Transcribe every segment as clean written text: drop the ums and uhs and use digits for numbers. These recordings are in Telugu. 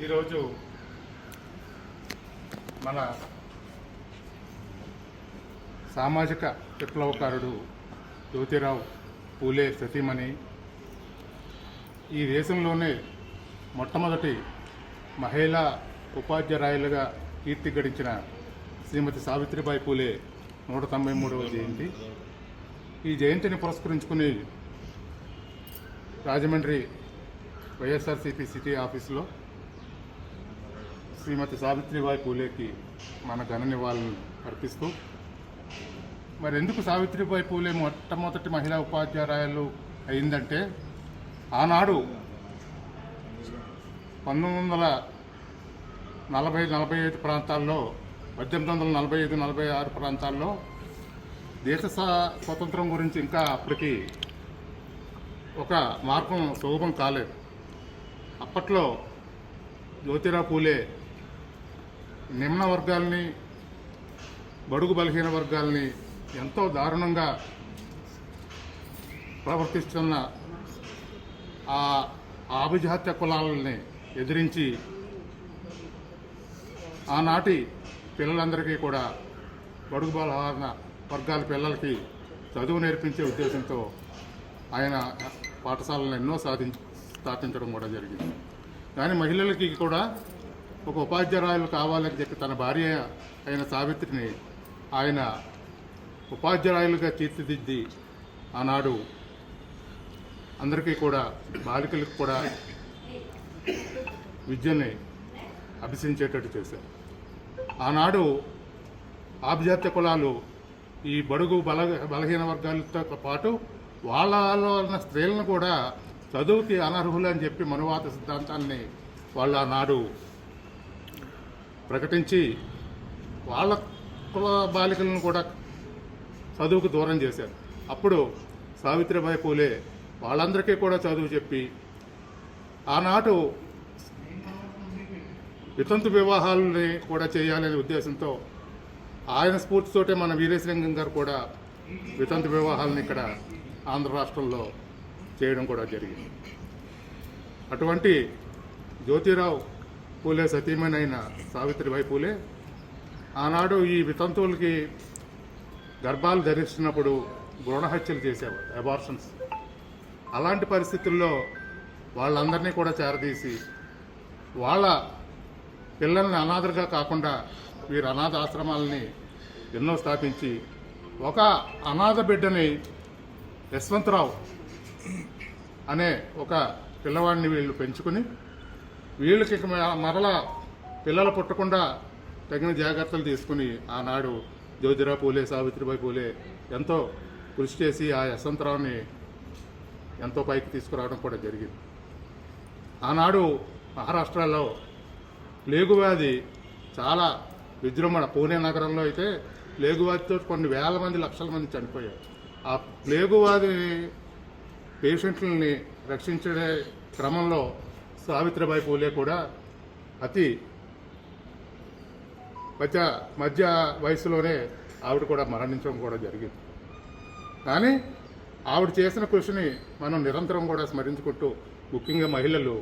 ఈరోజు మన సామాజిక విప్లవకారుడు జ్యోతిరావు పూలే సతీమణి ఈ దేశంలోనే మొట్టమొదటి మహిళా ఉపాధ్యాయులుగా కీర్తి గడించిన శ్రీమతి సావిత్రిబాయి పూలే 193వ జయంతి. ఈ జయంతిని పురస్కరించుకుని రాజమండ్రి వైఎస్ఆర్సీపీ సిటీ ఆఫీసులో శ్రీమతి సావిత్రిబాయి పూలేకి మన ఘన నివాళులను అర్పిస్తూ, మరి ఎందుకు సావిత్రిబాయి పూలే మొట్టమొదటి మహిళా ఉపాధ్యాయులు అయిందంటే, ఆనాడు 1940-45 ప్రాంతాల్లో, 1845-46 ప్రాంతాల్లో దేశ స్వతంత్రం గురించి ఇంకా అప్పటికి ఒక మార్గం సులభం కాలేదు. అప్పట్లో జ్యోతిరావు పూలే నిమ్న వర్గాల్ని, బడుగు బలహీన వర్గాల్ని ఎంతో దారుణంగా ప్రవర్తిస్తున్న ఆ ఆభిజాత్య కులాలని ఎదిరించి ఆనాటి పిల్లలందరికీ కూడా, బడుగు బలహీన వర్గాల పిల్లలకి చదువు నేర్పించే ఉద్దేశంతో ఆయన పాఠశాలను ఎన్నో స్థాపించడం కూడా జరిగింది. కానీ మహిళలకి కూడా ఒక ఉపాధ్యాయురాలు కావాలని చెప్పి తన భార్య అయిన సావిత్రిని ఆయన ఉపాధ్యాయులుగా తీర్చిదిద్ది ఆనాడు అందరికీ కూడా, బాలికలకు కూడా విద్యని అభ్యసించేటట్టు చేశారు. ఆనాడు ఆభిజాత్య కులాలు ఈ బడుగు బలహీన వర్గాలతో పాటు వాళ్ళలో ఉన్న స్త్రీలను కూడా చదువుకి అనర్హులు అని చెప్పి మనువాద సిద్ధాంతాన్ని వాళ్ళు ఆనాడు ప్రకటించి వాళ్ళ కుల బాలికలను కూడా చదువుకు దూరం చేశారు. అప్పుడు సావిత్రిబాయి పూలే వాళ్ళందరికీ కూడా చదువు చెప్పి, ఆనాడు వితంతు వివాహాలని కూడా చేయాలనే ఉద్దేశంతో ఆయన స్ఫూర్తితోటే మన వీరేశలింగం గారు కూడా వితంతు వివాహాలను ఇక్కడ ఆంధ్ర రాష్ట్రంలో చేయడం కూడా జరిగింది. అటువంటి జ్యోతిరావు పూలే సతీమణి అయిన సావిత్రిబాయి పూలే ఆనాడు ఈ వితంతువులకి గర్భాలు ధరిస్తున్నప్పుడు భ్రూణ హత్యలు చేసేవారు, అబార్షన్స్. అలాంటి పరిస్థితుల్లో వాళ్ళందరినీ కూడా చేరదీసి వాళ్ళ పిల్లల్ని అనాథలుగా కాకుండా వీరు అనాథ ఆశ్రమాలని ఎన్నో స్థాపించి, ఒక అనాథ బిడ్డని యశ్వంతరావు అనే ఒక పిల్లవాడిని వీళ్ళు పెంచుకుని, వీళ్ళకి మరలా పిల్లలు పుట్టకుండా తగిన జాగ్రత్తలు తీసుకుని ఆనాడు జ్యోతిరావు పూలే సావిత్రిబాయి పూలే ఎంతో కృషి చేసి ఆ యశ్వంతరావుని ఎంతో పైకి తీసుకురావడం కూడా జరిగింది. ఆనాడు మహారాష్ట్రలో ప్లేగు వ్యాధి చాలా విజృంభణ, పూణే నగరంలో అయితే ప్లేగు వ్యాధితో కొన్ని వేల మంది, లక్షల మంది చనిపోయారు. ఆ ప్లేగు వ్యాధి పేషెంట్లని రక్షించే క్రమంలో సావిత్రిబాయి పూలే కూడా అతి మధ్య వయసులోనే ఆవిడ కూడా మరణించడం కూడా జరిగింది. కానీ ఆవిడ చేసిన కృషిని మనం నిరంతరం కూడా స్మరించుకుంటూ, ముఖ్యంగా మహిళలు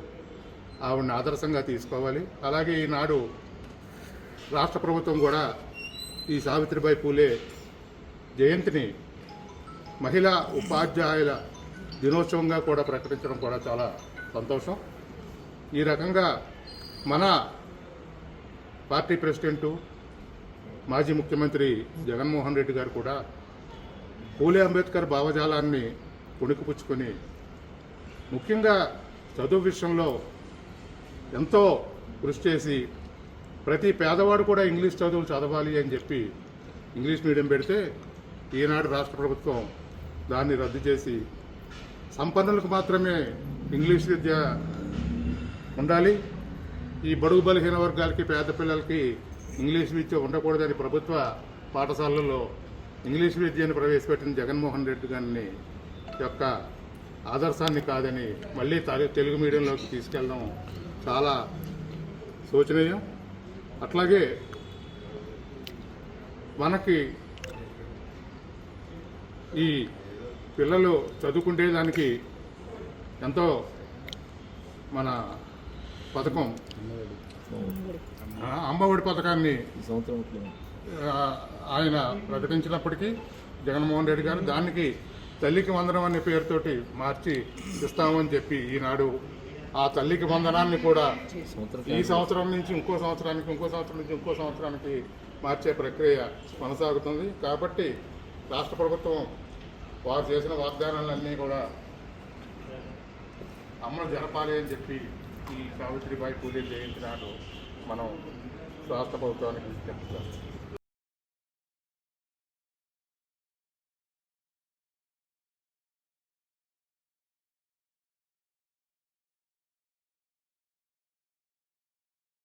ఆవిడని ఆదర్శంగా తీసుకోవాలి. అలాగే ఈనాడు రాష్ట్ర ప్రభుత్వం కూడా ఈ సావిత్రిబాయి పూలే జయంతిని మహిళా ఉపాధ్యాయుల దినోత్సవంగా కూడా ప్రకటించడం కూడా చాలా సంతోషం. ఈ రకంగా మన పార్టీ ప్రెసిడెంటు, మాజీ ముఖ్యమంత్రి జగన్మోహన్ రెడ్డి గారు కూడా పూలే అంబేద్కర్ భావజాలాన్ని పుణికిపుచ్చుకొని, ముఖ్యంగా చదువు విషయంలో ఎంతో కృషి చేసి, ప్రతి పేదవాడు కూడా ఇంగ్లీష్ చదువులు చదవాలి అని చెప్పి ఇంగ్లీష్ మీడియం పెడితే, ఈనాడు రాష్ట్ర ప్రభుత్వం దాన్ని రద్దు చేసి సంపన్నులకు మాత్రమే ఇంగ్లీష్ విద్య ఉండాలి, ఈ బడుగు బలహీన వర్గాలకి, పేద పిల్లలకి ఇంగ్లీష్ విద్య ఉండకూడదని ప్రభుత్వ పాఠశాలల్లో ఇంగ్లీష్ విద్యను ప్రవేశపెట్టిన జగన్మోహన్ రెడ్డి గారిని యొక్క ఆదర్శాన్ని కాదని మళ్ళీ తెలుగు మీడియంలోకి తీసుకెళ్ళడం చాలా శోచనీయం. అట్లాగే మనకి ఈ పిల్లలు చదువుకునేదానికి ఎంతో మన పథకం అమ్మఒడి పథకాన్ని ఆయన ప్రకటించినప్పటికీ జగన్మోహన్ రెడ్డి గారు దానికి తల్లికి వందనం అనే పేరుతోటి మార్చి ఇస్తామని చెప్పి ఈనాడు ఆ తల్లికి వందనాన్ని కూడా ఈ సంవత్సరం నుంచి ఇంకో సంవత్సరానికి ఇంకో సంవత్సరం నుంచి ఇంకో సంవత్సరానికి మార్చే ప్రక్రియ కొనసాగుతుంది. కాబట్టి రాష్ట్ర ప్రభుత్వం వారు చేసిన వాగ్దానాలన్నీ కూడా అమలు జరపాలి అని చెప్పి ఈ సావిత్రిబాయి పూలే జయంతి నాడు మనం రాష్ట్ర ప్రభుత్వానికి చెప్తాం.